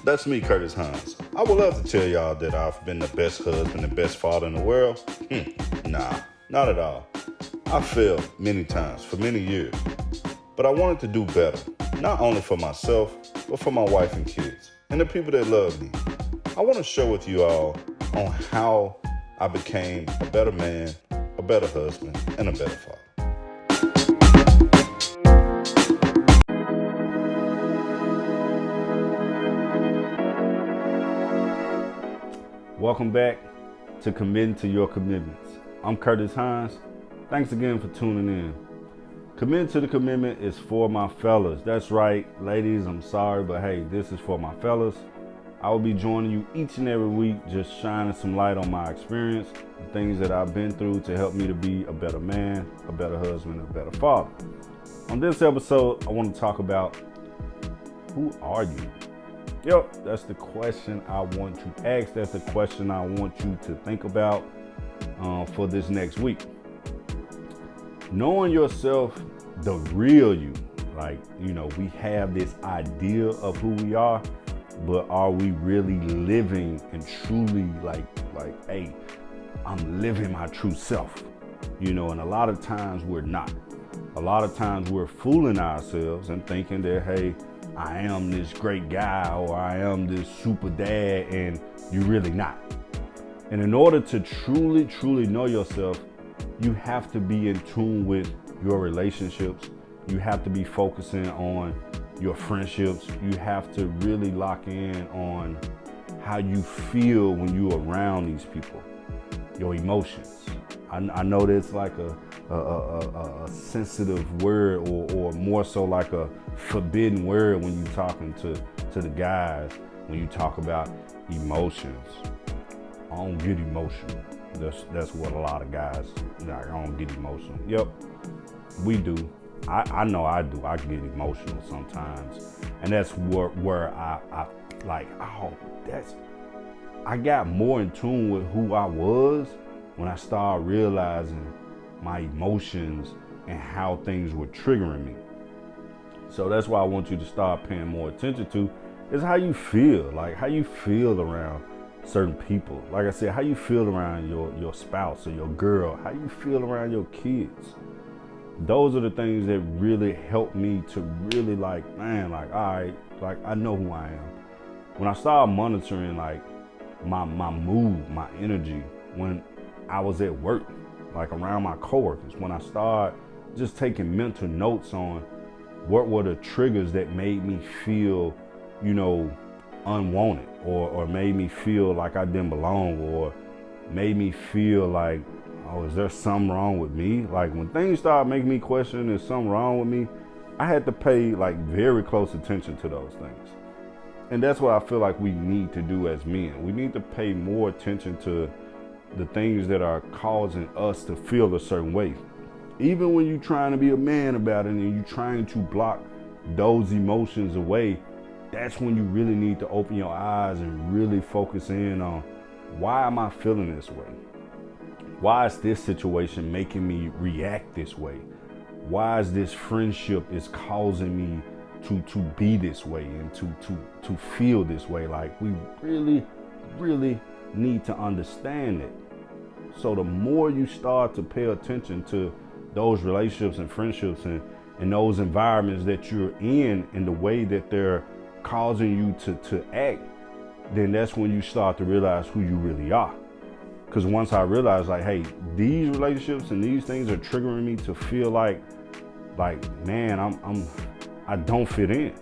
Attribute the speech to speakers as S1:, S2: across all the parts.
S1: That's me, Curtis Hines. I would love to tell y'all that I've been the best husband and best father in the world. Nah, not at all. I failed many times for many years, but I wanted to do better, not only for myself, but for my wife and kids, and the people that love me. I want to share with you all on how I became a better man, a better husband, and a better father. Welcome back to Committing to Your Commitments. I'm Curtis Hines. Thanks again for tuning in. Committing to the commitment is for my fellas. That's right, ladies, I'm sorry, but hey, this is for my fellas. I will be joining you each and every week, just shining some light on my experience, the things that I've been through to help me to be a better man, a better husband, a better father. On this episode, I want to talk about, who are you? Yep, that's the question I want to ask. That's the question I want you to think about for this next week. Knowing yourself, the real you. Like, we have this idea of who we are, but are we really living and truly like, hey, I'm living my true self, and a lot of times we're not. A lot of times we're fooling ourselves and thinking that, hey, I am this great guy or I am this super dad, and you're really not. And in order to truly, truly know yourself, you have to be in tune with your relationships. You have to be focusing on your friendships. You have to really lock in on how you feel when you're around these people, your emotions. I know that's like a sensitive word or more so like a forbidden word when you're talking to the guys, when you talk about emotions. I don't get emotional. That's what a lot of guys, I don't get emotional. Yep, we do. I know I do. I get emotional sometimes. And that's where I like, I got more in tune with who I was when I started realizing my emotions and how things were triggering me. So that's why I want you to start paying more attention to is how you feel, like how you feel around certain people. Like I said, how you feel around your spouse or your girl, how you feel around your kids. Those are the things that really help me to really all right, I know who I am. When I started monitoring like my mood, my energy, when I was at work, like around my coworkers, when I started just taking mental notes on what were the triggers that made me feel, unwanted or made me feel like I didn't belong or made me feel like, oh, is there something wrong with me? Like when things started making me question, is something wrong with me? I had to pay like very close attention to those things. And that's what I feel like we need to do as men. We need to pay more attention to the things that are causing us to feel a certain way. Even when you're trying to be a man about it and you're trying to block those emotions away, that's when you really need to open your eyes and really focus in on, why am I feeling this way? Why is this situation making me react this way? Why is this friendship is causing me to be this way and to feel this way? Like, we really, really need to understand it. So the more you start to pay attention to those relationships and friendships and those environments that you're in and the way that they're causing you to act, then that's when you start to realize who you really are. Because once I realized, like, hey, these relationships and these things are triggering me to feel like man, I don't fit in.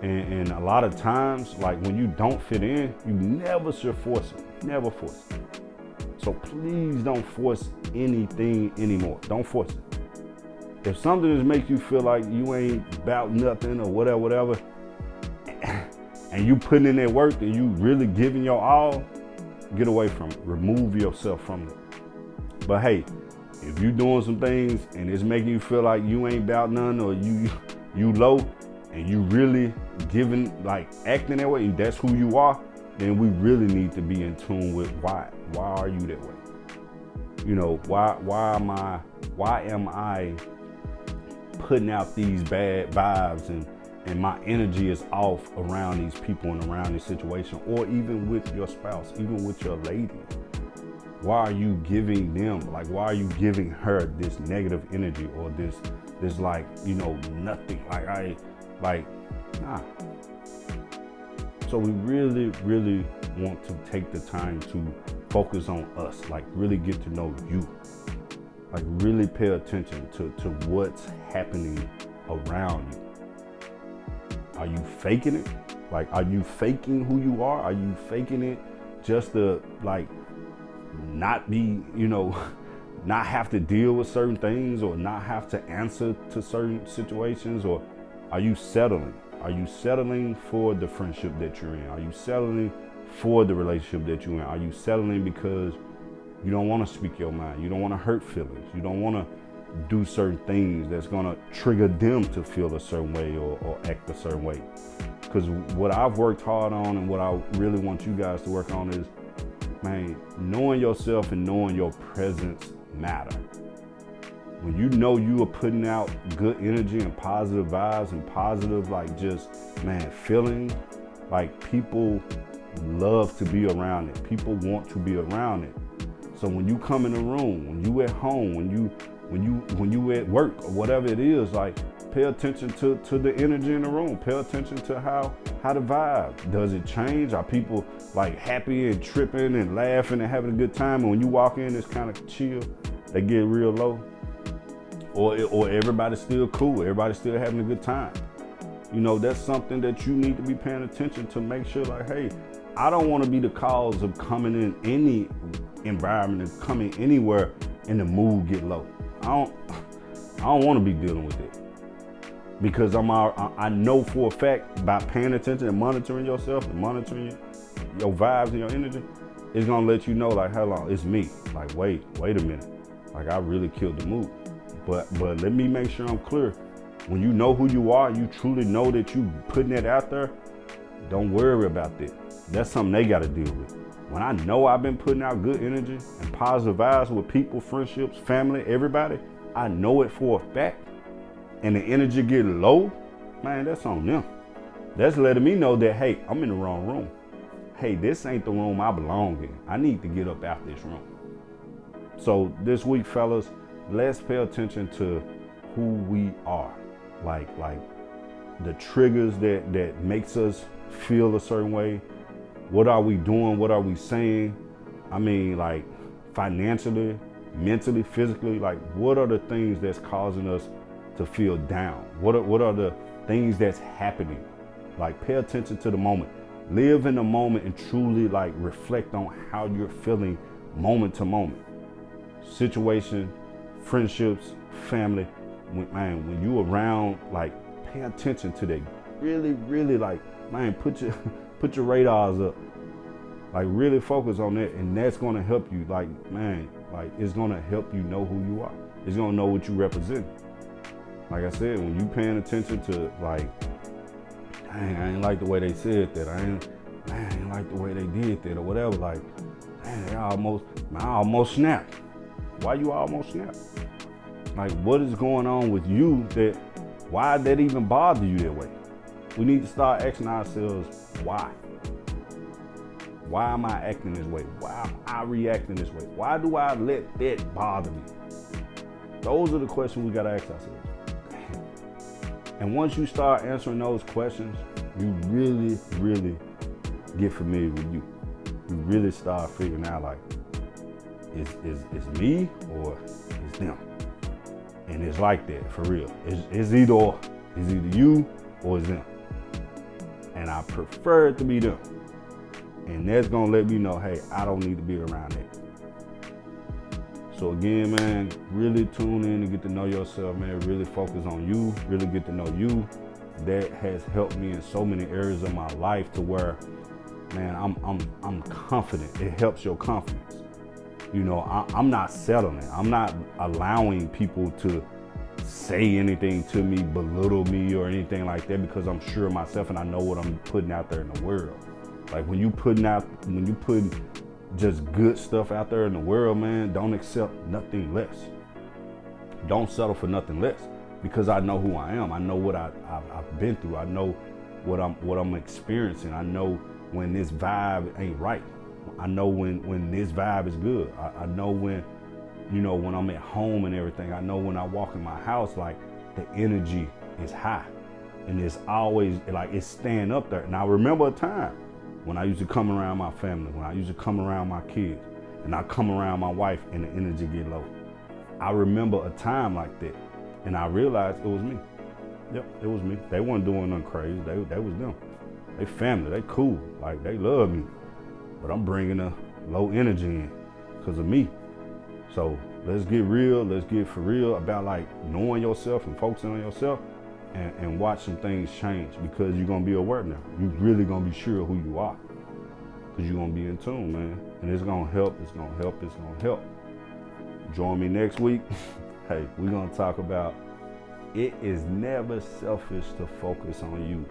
S1: And a lot of times, like when you don't fit in, you never should force it. Never force it. So please don't force anything anymore. Don't force it. If something is making you feel like you ain't about nothing or whatever, and you putting in that work and you really giving your all, get away from it. Remove yourself from it. But hey, if you doing some things and it's making you feel like you ain't about none or you low and you really giving, like acting that way, and that's who you are, then we really need to be in tune with why are you that way? Why am I putting out these bad vibes and my energy is off around these people and around this situation, or even with your spouse, even with your lady, why are you giving them, like, why are you giving her this negative energy or this like, you know, nothing, nah. So we really, really want to take the time to focus on us, like really get to know you, like really pay attention to what's happening around you. Are you faking it? Like, are you faking who you are? Are you faking it just to, like, not be, you know, not have to deal with certain things or not have to answer to certain situations? Or are you settling? Are you settling for the friendship that you're in? Are you settling for the relationship that you're in? Are you settling because you don't want to speak your mind? You don't want to hurt feelings. You don't want to do certain things that's going to trigger them to feel a certain way or act a certain way. Because what I've worked hard on and what I really want you guys to work on is, man, knowing yourself and knowing your presence matter. When you know you are putting out good energy and positive vibes and positive, like, just, man, feeling, like, people love to be around it. People want to be around it. So when you come in the room, when you at home, when you at work or whatever it is, like, pay attention to the energy in the room. Pay attention to how the vibe. Does it change? Are people, like, happy and tripping and laughing and having a good time? And when you walk in, it's kind of chill. They get real low. Or everybody's still cool. Everybody's still having a good time. You know, that's something that you need to be paying attention to. Make sure, like, hey, I don't want to be the cause of coming in any environment and coming anywhere and the mood get low. I don't want to be dealing with it, because I know for a fact, by paying attention and monitoring yourself and monitoring your vibes and your energy, it's gonna let you know, like, hold on, it's me. Like, wait a minute, like, I really killed the mood. But let me make sure I'm clear. When you know who you are, you truly know that you putting it out there, don't worry about that. That's something they got to deal with. When I know I've been putting out good energy and positive vibes with people, friendships, family, everybody, I know it for a fact, and the energy get low, man, that's on them. That's letting me know that, hey, I'm in the wrong room. Hey, this ain't the room I belong in. I need to get up out this room. So this week, fellas, let's pay attention to who we are. Like the triggers that makes us feel a certain way. What are we doing? What are we saying? I mean, like, financially, mentally, physically, like, what are the things that's causing us to feel down? What are the things that's happening? Like, pay attention to the moment. Live in the moment and truly, like, reflect on how you're feeling moment to moment. Situation, friendships, family. When you around, like, pay attention to that. Really, really, like, man, put your radars up. Like, really focus on that, and that's gonna help you. Like, man, like, it's gonna help you know who you are. It's gonna know what you represent. Like I said, when you paying attention to, like, dang, I ain't like the way they said that. I ain't like the way they did that, or whatever. Like, man, I almost snapped. Why you almost snapped? Like, what is going on with you why did that even bother you that way? We need to start asking ourselves, why? Why am I acting this way? Why am I reacting this way? Why do I let that bother me? Those are the questions we gotta ask ourselves. And once you start answering those questions, you really, really get familiar with you. You really start figuring out, like, is me or is them? And it's like that, for real. It's either or. It's either you or it's them. And I prefer it to be them. And that's gonna let me know, hey, I don't need to be around it. So again, man, really tune in and get to know yourself, man. Really focus on you, really get to know you. That has helped me in so many areas of my life to where, man, I'm confident. It helps your confidence. You know, I'm not settling. I'm not allowing people to say anything to me, belittle me or anything like that, because I'm sure of myself and I know what I'm putting out there in the world. Like, when you putting just good stuff out there in the world, man, don't accept nothing less. Don't settle for nothing less. because I know who I am. I know what I've been through. I know what I'm experiencing. I know when this vibe ain't right. I know when this vibe is good. I know when, you know, when I'm at home and everything. I know when I walk in my house, like the energy is high, and it's always like it's staying up there. And I remember a time when I used to come around my family, when I used to come around my kids, and I come around my wife and the energy get low. I remember a time like that, and I realized it was me. Yep, it was me. They weren't doing nothing crazy. They was them. They family. They cool. Like, they love me. But I'm bringing a low energy in because of me. So let's get real. Let's get for real about like knowing yourself and focusing on yourself, and watch some things change, because you're gonna be aware now. You're really gonna be sure who you are, because you're gonna be in tune, man. And it's gonna help. It's gonna help. It's gonna help. Join me next week. Hey, we're gonna talk about it is never selfish to focus on you.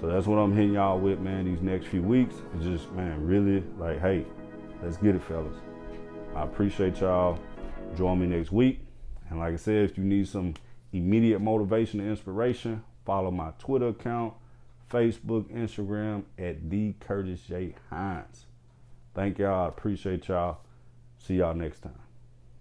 S1: So that's what I'm hitting y'all with, man, these next few weeks. It's just, man, really like, hey, let's get it, fellas. I appreciate y'all. Join me next week. And like I said, if you need some immediate motivation and inspiration, follow my Twitter account, Facebook, Instagram at @TheCurtisJHines. Thank y'all. I appreciate y'all. See y'all next time.